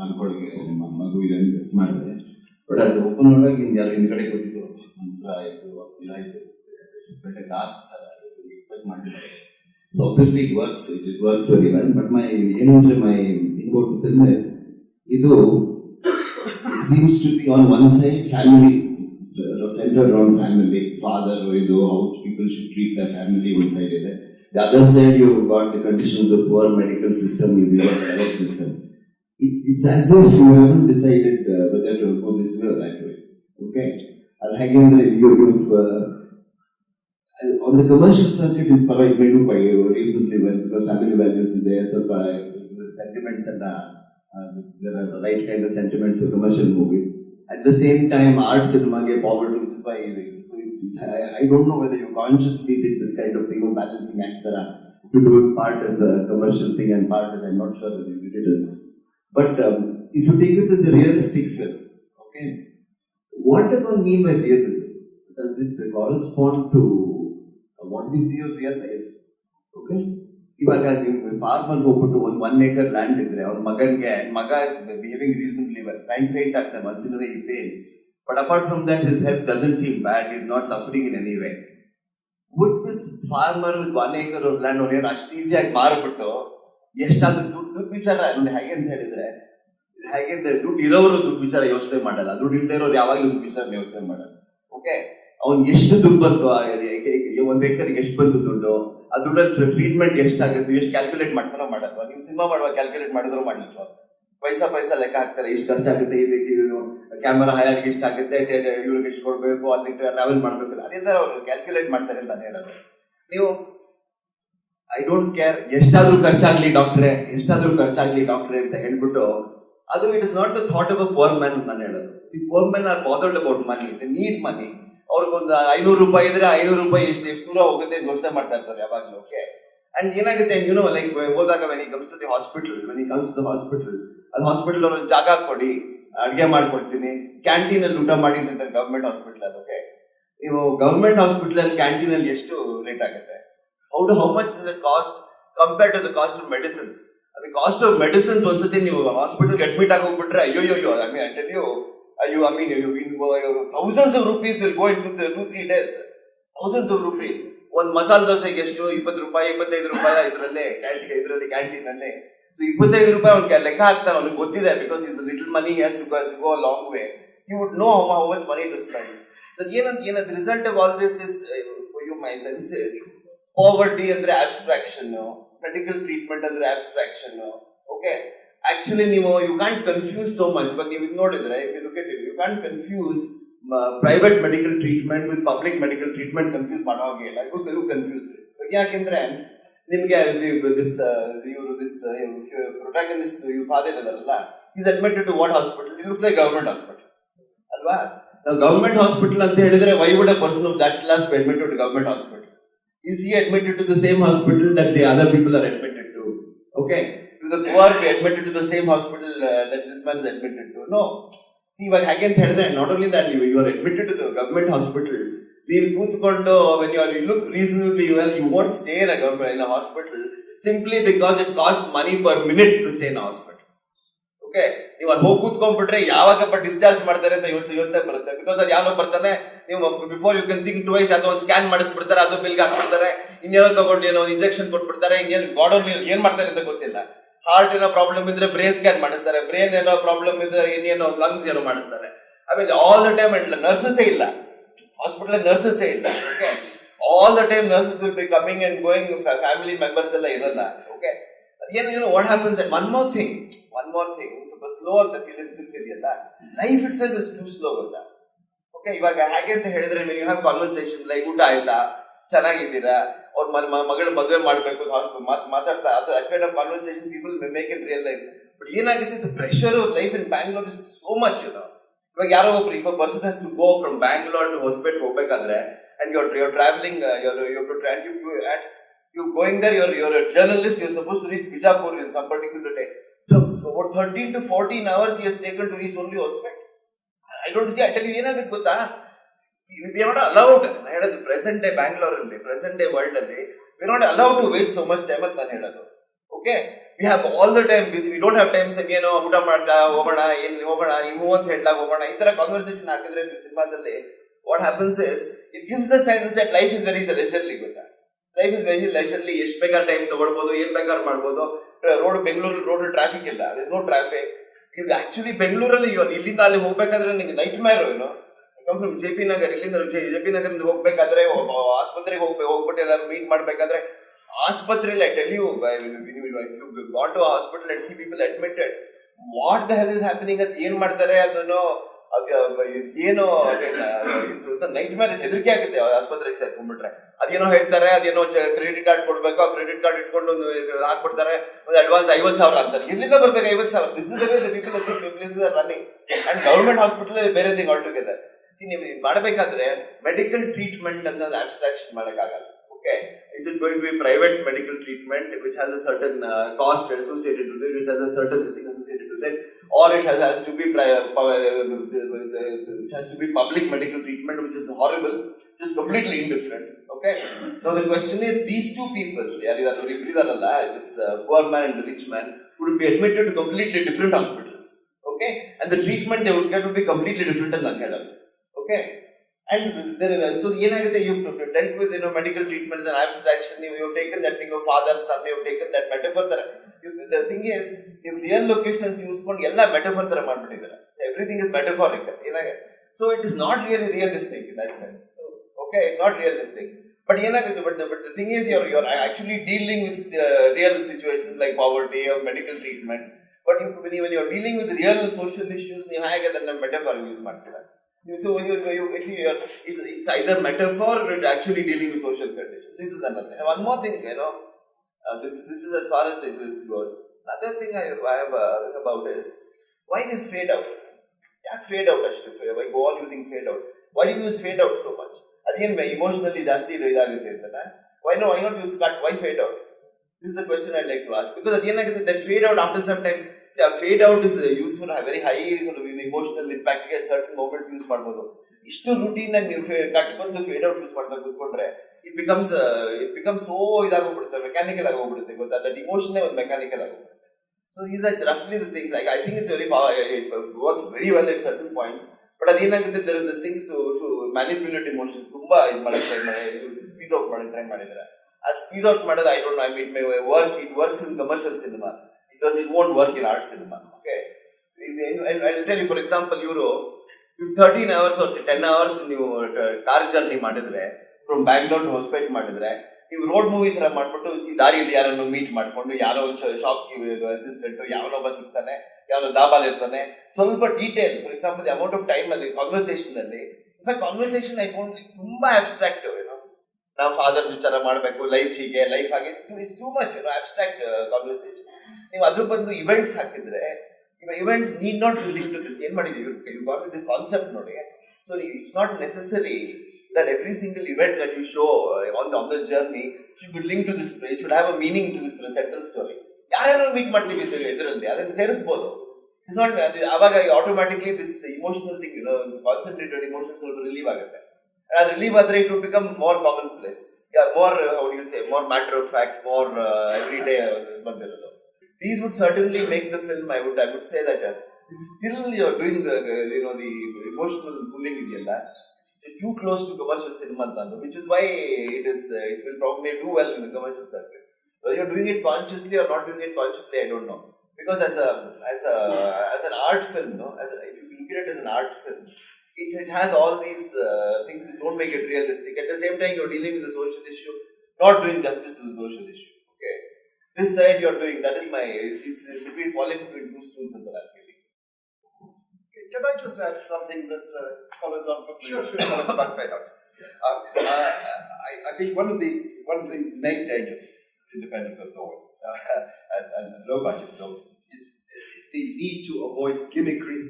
ಮಲ್ಕೊಳಗೆ ನಿಮ್ಮ ಮಗು ಇದನ್ನು ಮಿಸ್ ಮಾಡಿದೆ. ಬಟ್ ಅದು ಓಪನ್ ಮಾಡೋಗಿ ಯಾರು ಹಿಂದ್ಗಡೆ ಗೊತ್ತಿತ್ತು ಮಂತ್ರ ಆಯಿತು ಇದಾಯಿತು ಟಾಸ್ಕ್ ಥರ ಎಕ್ಸ್ಪೆಕ್ಟ್ ಮಾಡಿದ್ದಾರೆ. So obviously it works very well. But ಏನು ಅಂದರೆ ಮೈ thing out the film is ಇದು seems to be on one side family, centered around family, father, ಇದು how people should treat their family one side ಇದೆ. The other side you've got the condition of the poor medical system, you've got the health system. It's as if you haven't decided whether to go this way or that way. Okay? And Raghavendra, you've on the commercial circuit you provide me to reasonably well because family values is there, so sentiments and there are the right kind of sentiments for commercial movies. At the same time, art cinema get poverty, which is why. So I don't know whether you consciously did this kind of thing of balancing act to do it part as a commercial thing and part as I'm not sure whether you did it as. But if you take this as a realistic film, okay, what does one mean by realism? Does it correspond to what we see of real life? Okay. ಇವಾಗ ನೀವು farmer ಹೋಗ್ಬಿಟ್ಟು ಒಂದು 1 acre land ಇದ್ರೆ ಅವ್ರ ಮಗ is behaving reasonably well, faint ಆಗ್ತಾನೆ once in a way he faints, but apart from that his health doesn't seem bad, he is not suffering in any way. Would this farmer with 1 acre of land ಅವನೇನು ಅಷ್ಟು ಈಸಿಯಾಗಿ ಮಾರ್ಬಿಟ್ಟು ಎಷ್ಟಾದ್ರೂ ದುಡ್ಡು ವಿಚಾರ ಹೇಗೆ ಅಂತ ಹೇಳಿದ್ರೆ ದುಡ್ಡು ಇರೋರು ದುಡ್ಡು ವಿಚಾರ ಯೋಚನೆ ಮಾಡಲ್ಲ, ದುಡ್ಡು ಇಲ್ಲದೆ ಇರೋರು ಯಾವಾಗಲೂ ದುಡ್ಡು ವಿಚಾರ ಯೋಚನೆ ಮಾಡಲ್ಲ. ಓಕೆ, ಅವ್ನು ಎಷ್ಟು ದುಡ್ಡು ಬಂತು, 1 acre ಎಷ್ಟು ಬಂತು ದುಡ್ಡು, ಆ ದುಡ್ಡಲ್ಲಿ ಟ್ರೀಟ್ಮೆಂಟ್ ಎಷ್ಟಾಗುತ್ತೆ, ಎಷ್ಟು ಕ್ಯಾಲ್ಕುಲೇಟ್ ಮಾಡ್ತಾರೋ ಮಾಡಲ್ವಾ? ನೀವು ಸಿನಿಮಾ ಮಾಡುವಾಗ ಕ್ಯಾಲ್ಕುಲೇಟ್ ಮಾಡಿದ್ರು ಮಾಡಿಲ್ವಾ? ಪೈಸಾ ಲೆಕ್ಕ ಹಾಕ್ತಾರೆ, ಇಷ್ಟು ಖರ್ಚಾಗುತ್ತೆ, ಇದಕ್ಕೆ ಕ್ಯಾಮರಾ ಹೈಯಾಗಿ ಎಷ್ಟಾಗುತ್ತೆ, ಇವ್ರಿಗೆ ಎಷ್ಟು ಕೊಡಬೇಕು, ಅಲ್ಲಿ ಟ್ರಾವೆಲ್ ಮಾಡಬೇಕು, ಅದೇ ಥರ ಅವರು ಕ್ಯಾಲ್ಕುಲೇಟ್ ಮಾಡ್ತಾರೆ ಅಂತ ನಾನು ಹೇಳೋದು. ನೀವು ಐ ಡೋಂಟ್ ಕೇರ್ ಎಷ್ಟಾದ್ರೂ ಖರ್ಚಾಗ್ಲಿ ಡಾಕ್ಟ್ರೆ ಅಂತ ಹೇಳ್ಬಿಟ್ಟು ಅದು it is not the thought of a poor man ಅಂತ ನಾನು ಹೇಳೋದು. Poor man are bothered about money, they need money. ಅವ್ರಿಗೊಂದು 500 ರೂಪಾಯಿ ಇದ್ರೆ 500 ರೂಪಾಯಿ ಎಷ್ಟು ದೂರ ಹೋಗುತ್ತೆ ಯೋಚನೆ ಮಾಡ್ತಾ ಇರ್ತಾರೆ ಯಾವಾಗಲೂ. ಓಕೆ, ಅಂಡ್ ಏನಾಗುತ್ತೆ ಲೈಕ್ ಹೋದಾಗ when he comes to the hospital ಅದು ಹಾಸ್ಪಿಟಲ್ ಅವ್ರೊಂದು ಜಾಗ ಕೊಡಿ, ಅಡುಗೆ ಮಾಡ್ಕೊಡ್ತೀನಿ, ಕ್ಯಾಂಟೀನ್ ಅಲ್ಲಿ ಊಟ ಮಾಡಿ ಅಂತ ಗವರ್ಮೆಂಟ್ ಹಾಸ್ಪಿಟಲ್ ಅಲ್ಲಿ. ಓಕೆ, ನೀವು ಗವರ್ಮೆಂಟ್ ಹಾಸ್ಪಿಟಲ್ ಅಲ್ಲಿ ಕ್ಯಾಂಟೀನ್ ಅಲ್ಲಿ ಎಷ್ಟು ರೇಟ್ ಆಗುತ್ತೆ? How much is the cost compared to the cost of medicines? ಅದು ಕಾಸ್ಟ್ ಆಫ್ ಮೆಡಿಸಿನ್ಸ್ ಒಂದ್ಸತಿ ನೀವು ಹಾಸ್ಪಿಟಲ್ಗೆ ಅಡ್ಮಿಟ್ ಆಗಿ ಹೋಗ್ಬಿಟ್ರೆ ಅಯ್ಯೋ thousands of rupees will go into 2-3 days. Thousands of rupees. ಒಂದು ಮಸಾಲೆ ದೋಸೆಗೆ ಎಷ್ಟು? 20 ರೂಪಾಯಿ 25 ರೂಪಾಯಿ ಇದರಲ್ಲಿ ಕ್ಯಾಂಟೀನ್ ಅಲ್ಲಿ. ಸೊ 25 ರೂಪಾಯಿ ಅವ್ನು ಲೆಕ್ಕ ಹಾಕ್ತಾನೆ, ಅವ್ನಿಗೆ ಗೊತ್ತಿದೆ, because is little money has to go a long way. He would know how much money to spend. So the result of all this is, for you my sense is, poverty ಅಂದ್ರೆ abstraction, medical treatment ಅಂದ್ರೆ abstraction. Okay, actually you can't confuse so much. But ನೀವು ನೋಡಿದ್ರೆ, if you look at it, you can't confuse private medical treatment with public medical treatment. confuse ಮಾಡೋ ಹಾಗೆ ಇಲ್ಲ, you confuse it. ಯಾಕೆಂದ್ರೆ ನಿಮಗೆ this protagonist your father ಇದಾರಲ್ಲ, is admitted to what hospital? It looks like government hospital ಅಲ್ವಾ? Now government hospital ಅಂತ ಹೇಳಿದ್ರೆ, why would a person of that class be admitted to government hospital? Is he admitted to the same hospital that the other people are admitted to? Okay, the poor be admitted to the same hospital that this man is admitted to? No. See, iವಾಗ ಹಾಗೆ ಅಂತ ಹೇಳಿದ್ರೆ, not only that, you are admitted to the government hospital, ನೀವು ಕೂತ್ಕೊಂಡು when you look reasonably well, you won't stay in a hospital simply because it costs money per minute to stay in a hospital. Okay, ನೀವು ಅಲ್ಲಿ ಹೋಗಿ ಕೂತ್ಕೊಂಡ್ಬಿಟ್ರೆ ಯಾವಾಗಪ್ಪ discharge ಮಾಡ್ತಾರೆ ಅಂತ ಯೋಚನೆ ಬರುತ್ತೆ. Because ಅದು ಯಾವನೋ ಬರ್ತಾನೆ, ನೀವು before you can think twice, ಅದು ಒಂದು ಸ್ಕ್ಯಾನ್ ಮಾಡಿಸ್ಬಿಡ್ತಾರೆ, ಅದು ಬಿಲ್ಗೆ ಹಾಕ್ಬಿಡ್ತಾರೆ, ಇನ್ನೇನೋ ತಗೊಂಡು ಏನೋ ಇಂಜೆಕ್ಷನ್ ಕೊಟ್ಬಿಡ್ತಾರೆ, ಇನ್ನೇನು ಗಾಡಲ್ಲಿ ಏನ್ ಮಾಡ್ತಾರೆ ಅಂತ ಗೊತ್ತಿಲ್ಲ. ಹಾರ್ಟ್ ಏನೋ ಪ್ರಾಬ್ಲಮ್ ಇದ್ರೆ ಬ್ರೈನ್ ಸ್ಕ್ಯಾನ್ ಮಾಡಿಸ್ತಾರೆ, ಬ್ರೈನ್ ಏನೋ ಪ್ರಾಬ್ಲಮ್ ಇದ್ರೆ ಇನ್ನೇನೋ ಲಂಗ್ಸ್ ಏನೋ ಮಾಡಿಸ್ತಾರೆ. ಆಮೇಲೆ ಆಲ್ ದ ಟೈಮ್ ನರ್ಸಸ್ಸೇ ಇಲ್ಲ ಹಾಸ್ಪಿಟಲ್, ನರ್ಸಸ್ಸೇ ಇಲ್ಲ. Okay, all the time nurses will be coming and going, family members ಎಲ್ಲ ಇರಲ್ಲ. ಓಕೆ, ಏನು what happens and one more thing ಸ್ವಲ್ಪ ಸ್ಲೋ ಅಂತ ಫೀಲ್ಸ್ ಇದೆಯಲ್ಲ, life it self is two slow ಗೊತ್ತಾ? Okay, ಇವಾಗ ಹೇಗೆ ಅಂತ ಹೇಳಿದ್ರೆ, ಯು ಹ್ಯಾವ್ ಕಾನ್ವರ್ಸೇಷನ್ ಲೈಕ್ ಊಟ ಆಯ್ತಾ, ಚೆನ್ನಾಗಿದ್ದೀರಾ, ಅವ್ರ ಮಗಳ ಮದುವೆ ಮಾಡಬೇಕು ಮಾತಾಡ್ತಾ, ಅದು kind of conversation people make in real life. But ಏನಾಗುತ್ತೆ, the pressure of life in Bangalore is so much. ಇವಾಗ ಯಾರೋ ಒಬ್ರು, if a person has to go from Bangalore to Hosapete ಹೋಗ್ಬೇಕಾದ್ರೆ, and you're traveling, you're going there, you're a journalist, you're supposed to reach Bijapur in some particular day. So about 13 to 14 hours he has taken to reach only Hospet. I don't see, I tell you, ಏನಾಗುತ್ತೆ ಗೊತ್ತಾ, we are not allowed, ನಾನು ಹೇಳೋದು present day ಬ್ಯಾಂಗ್ಳೂರಲ್ಲಿ, present day world ಅಲ್ಲಿ we are not allowed to waste so much time ಅಂತ ನಾನು ಹೇಳೋದು. Okay, We have all the time busy. We don't have time saying, ಊಟ ಮಾಡ್ದ ಹೋಗೋಣ ಎಲ್ಲಿ ಹೋಗೋಣ ನೀವು ಅಂತ ಹೇಳಲಾಗ ಹೋಗೋಣ ಈ ತರ ಕಾನ್ವರ್ಸೇಷನ್ ಹಾಕಿದ್ರೆ ಸಿನಿಮಾದಲ್ಲಿ what happens is it gives the sense that life is very leisurely. ಗೊತ್ತಾ, ಲೈಫ್ ಇಸ್ ವೆರಿ leisurely. ಎಷ್ಟು ಬೇಕಾದ್ರೆ ಟೈಮ್ ತಗೊಳ್ಬೋದು, ಏನ್ ಬೇಕಾದ್ರೆ ಮಾಡ್ಬೋದು. ಬೆಂಗಳೂರಲ್ಲಿ ರೋಡ್ ಟ್ರಾಫಿಕ್ ಇಲ್ಲ, ನೋ ಟ್ರಾಫಿಕ್. ಈಗ ಆಕ್ಚುಲಿ ಬೆಂಗಳೂರಲ್ಲಿ ಇಲ್ಲಿಂದ ಅಲ್ಲಿ ಹೋಗ್ಬೇಕಾದ್ರೆ ನಿಮಗೆ ನೈಟ್ ಮ್ಯಾರು ಕಮ್ ಫ್ರಮ್ JP ನಗರ್. ಇಲ್ಲಿಂದ JP ನಗರಿಂದ ಹೋಗ್ಬೇಕಾದ್ರೆ ಆಸ್ಪತ್ರೆಗೆ ಹೋಗ್ಬಿಟ್ಟು ಎಲ್ಲರೂ ಮೀಟ್ ಮಾಡ್ಬೇಕಾದ್ರೆ ಆಸ್ಪತ್ರೆಯಲ್ಲಿ I tell you, if you go to a hospital and see people admitted, what the hell is happening ಅಂತ ಏನ್ ಮಾಡ್ತಾರೆ ಅದನ್ನು ಏನು ನೈಟ್ ಮ್ಯಾರೇಜ್ ಹೆದರಿಕೆ ಆಗುತ್ತೆ. ಆಸ್ಪತ್ರೆಗೆ ಸೇರ್ಕೊಂಡ್ಬಿಟ್ರೆ ಅದೇನೋ ಹೇಳ್ತಾರೆ, ಅದೇನೋ ಕ್ರೆಡಿಟ್ ಕಾರ್ಡ್ ಕೊಡ್ಬೇಕು, ಆ ಕ್ರೆಡಿಟ್ ಕಾರ್ಡ್ ಇಟ್ಕೊಂಡು ಹಾಕ್ಬಿಡ್ತಾರೆ, ಒಂದು ಅಡ್ವಾನ್ಸ್ 50,000 ಅಂತಾರೆ. ಎಲ್ಲಿಂದ ಬರ್ಬೇಕು 50,000? This is the way the people are running. And government hospital ಬೇರೆ ಥಿಂಗ್ ಆಲ್ ಟುಗೆದರ್. ನೀವು ಮಾಡಬೇಕಾದ್ರೆ ಮೆಡಿಕಲ್ ಟ್ರೀಟ್ಮೆಂಟ್ ಅಂತ ಅಬ್ಸ್ಟ್ರಾಕ್ಷನ್ ಮಾಡೋಕ್ಕಾಗಲ್ಲ. Okay, is it going to be private medical treatment which has a certain cost associated with it, which has a certain thing associated with it, or it has to be public medical treatment, which is horrible, just completely indifferent. Okay, now the question is, these two people, this poor man and the rich man, would be admitted to completely different hospitals. Okay, and the treatment they would get would be completely different in Nangadal. Okay. And so ಏನಾಗುತ್ತೆ, you dealt with medical treatments and abstraction. You've taken that thing of father son, you've taken that metaphor ತರ. The thing is, you real locations ಯೂಸ್ಕೊಂಡು ಎಲ್ಲ metaphor ತರ ಮಾಡ್ಬಿಟ್ಟಿದ್ದಾರೆ. Everything is metaphorical. So it is not really realistic in that sense. Okay, it's not realistic. But ಏನಾಗುತ್ತೆ, but the thing is, you're actually dealing with the real situations like poverty or medical treatment. But when you're dealing with real social issues, ನೀವು ಹೇಗೆ ಅದನ್ನ metaphor use ಮಾಡ್ತೀರಾ? So it's either metaphor or it's actually dealing with social conditions. This is another thing. And one more thing, this is as far as this goes. Another thing I have about is, why this fade out? Yak fade out ashtu? Why go on using fade out? Why do you use fade out so much? Again, emotionally ಜಾಸ್ತಿ ಇದಾಗುತ್ತೆ ಅಂತಲ್ಲ. Why not use cut? Why fade out? This is a question I'd like to ask. Because at the end that fade out after some time, see, a fade out is useful, very high sort of emotional impact at certain moments use ಮಾಡ್ಬೋದು. ಇಷ್ಟು routine ಆಗಿ ನೀವು cut ಬಂದು feed out use ಮಾಡ್ತಾ ಕೂತ್ಕೊಂಡ್ರೆ it becomes so ಇದಾಗೋಗ್ಬಿಡುತ್ತೆ, mechanical ಆಗೋಗ್ಬಿಡುತ್ತೆ. ಗೊತ್ತಾ, ದಟ್ ಇಮೋಷನ್ ಒಂದು ಮೆಕ್ಯಾನಿಕಲ್ ಆಗೋಗ್ಬಿಡುತ್ತೆ. ಸೊ ದೀಸ್ ಆರ್ ರಫ್ಲಿ the thing. Like I think it's very it works very well at certain points. But ಅದೇನಾಗುತ್ತೆ, there is this thing to manipulate emotions. ತುಂಬಾ ಇದು ಮಾಡಕ್ಕೆ ಸ್ಕ್ವೀಸ್ ಔಟ್ ಮಾಡಕ್ಕೆ ಟ್ರೈ ಮಾಡಿದ್ದಾರೆ. ಅದು ಸ್ಕ್ವೀಸ್ ಔಟ್ ಮಾಡೋದು I don't know, I mean it works in commercial cinema, because it won't work in art cinema. Okay, I'll tell you, for example, 13 hours or 10 hours ನೀವು car journey ಮಾಡಿದ್ರೆ from Bangalore to Hosapete ಮಾಡಿದ್ರೆ, ನೀವು road movie ತರ ಮಾಡ್ಬಿಟ್ಟು ದಾರಿಯಲ್ಲಿ ಯಾರನ್ನು meet ಮಾಡ್ಕೊಂಡು ಯಾರೋ ಒಂದು ಶಾಪ್ ಅಸಿಸ್ಟೆಂಟ್ ಯಾವನೊಬ್ಬ ಸಿಗ್ತಾನೆ, ಯಾವನೋ ದಾಬಾಲ್ ಇರ್ತಾನೆ, ಸ್ವಲ್ಪ detail. For example the amount of time ಅಲ್ಲಿ ಕಾನ್ವರ್ಸೇಷನ್ ಅಲ್ಲಿ, ಕಾನ್ವರ್ಸೇಷನ್ ಐ ಫೌಂಡ್ ತುಂಬಾ ಅಬ್ಸ್ಟ್ರಾಕ್ಟ್. ನಾವು ಫಾದರ್ ವಿಚಾರ ಮಾಡಬೇಕು, ಲೈಫ್ ಹೀಗೆ, ಲೈಫ್ ಹಾಗೆ, it's too much abstract conversation. ನೀವು ಅದ್ರ ಬದಲು ಇವೆಂಟ್ಸ್ ಹಾಕಿದ್ರೆ, events need not be link to this. ಏನ್ ಮಾಡಿದೀವಿ, ಯು ಗಾಟ್ ದಿಸ್ ಕಾನ್ಸೆಪ್ಟ್ ನೋಡಿ. So it's not necessary that every single event that you show on the journey should be linked to this. It should have a meaning to this central story. ಯಾರ್ಯಾರು meet ಮಾಡ್ತೀವಿ ಇದರಲ್ಲಿ, ಅದನ್ನು ಸೇರಿಸಬಹುದು. It's not ಆವಾಗ automatically this emotional thing, concentrated emotions ಸ್ವಲ್ಪ relieve ಆಗುತ್ತೆ. ಅದು relieve ಆದರೆ it will become more common place, more how do you say, more matter of fact, more everyday ಬಂದಿರೋದು. These would certainly make the film, I would say that this is still you're doing the the emotional pulling ಇದೆಯಲ್ಲ, it's too close to commercial cinema ಅಂತ, which is why it will probably do well in the commercial circuit. Whether you're doing it consciously or not doing it consciously, I don't know. Because as an art film, if you look at it as an art film, it has all these things that don't make it realistic. At the same time, you're dealing with a social issue, not doing justice to the social issue. Okay, this side you're doing, that is my, it's between falling between two stools and that feeling. Can I just add something that follows on from Sure. about fade outs? I think one of the main dangers of independent films always and low budget films is the need to avoid gimmickry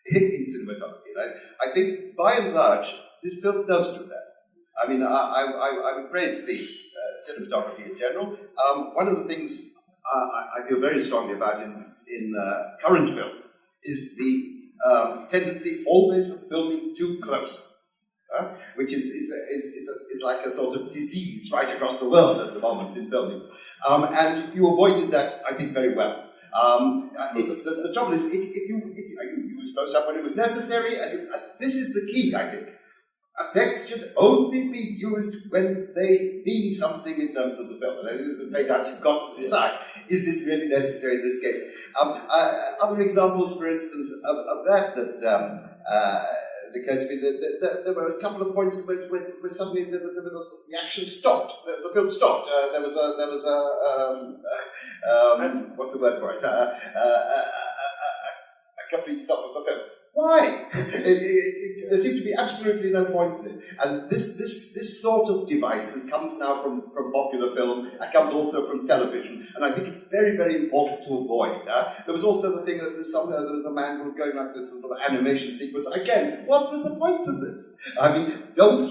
in cinematography. Right? I think by and large this film does do that. I mean, I would praise the cinematography in general. One of the things I feel very strongly about in current film is the tendency always of filming too close. which is like a sort of disease right across the world at the moment in filming. And you avoided that, I think, very well. The trouble is, if you used close up when it was necessary, and this is the key, I think. Effects should only be used when they mean something in terms of the film. And this is the fate out. You've got to decide, is this really necessary in this case? Other examples, for instance, of that occurred to me, there were a couple of points where suddenly the action stopped, the film stopped. There was what's the word for it? A complete stop of the film. Why? There seemed to be absolutely no point in it. And this sort of device comes now from popular film, and comes also from television, and I think it's very, very important to avoid. There was also the thing that there was a man who was going like this sort of animation sequence. Again, what was the point of this? I mean, don't,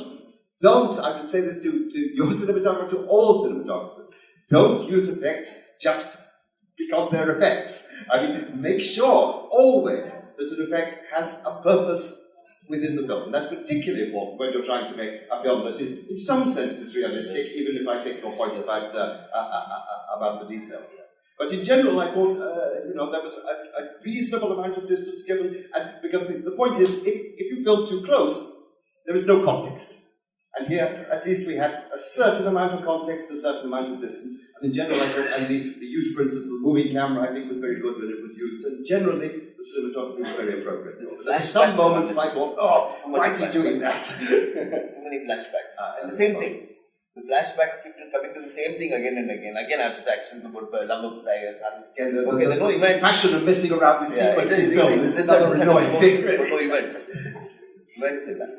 I would say this to your cinematographer, to all cinematographers, don't use effects just because they're effects. I mean, make sure always that an effect has a purpose within the film. And that's particularly important when you're trying to make a film that is, in some senses, realistic, even if I take your point about the details. But in general, I thought, there was a reasonable amount of distance given, and because the point is, if you film too close, there is no context. And here, at least we had a certain amount of context, a certain amount of distance. And in general, I thought, and the use, for instance, of the moving camera, I think was very good when it was used. And generally, the cinematography was very appropriate. At some moments, I thought, why is he doing that? Too many flashbacks. And the same thing. The flashbacks keep coming to the same thing again and again. Again, abstractions about love of flyers. Again, the passion of messing around with sequencing film is another annoying thing. Events in that.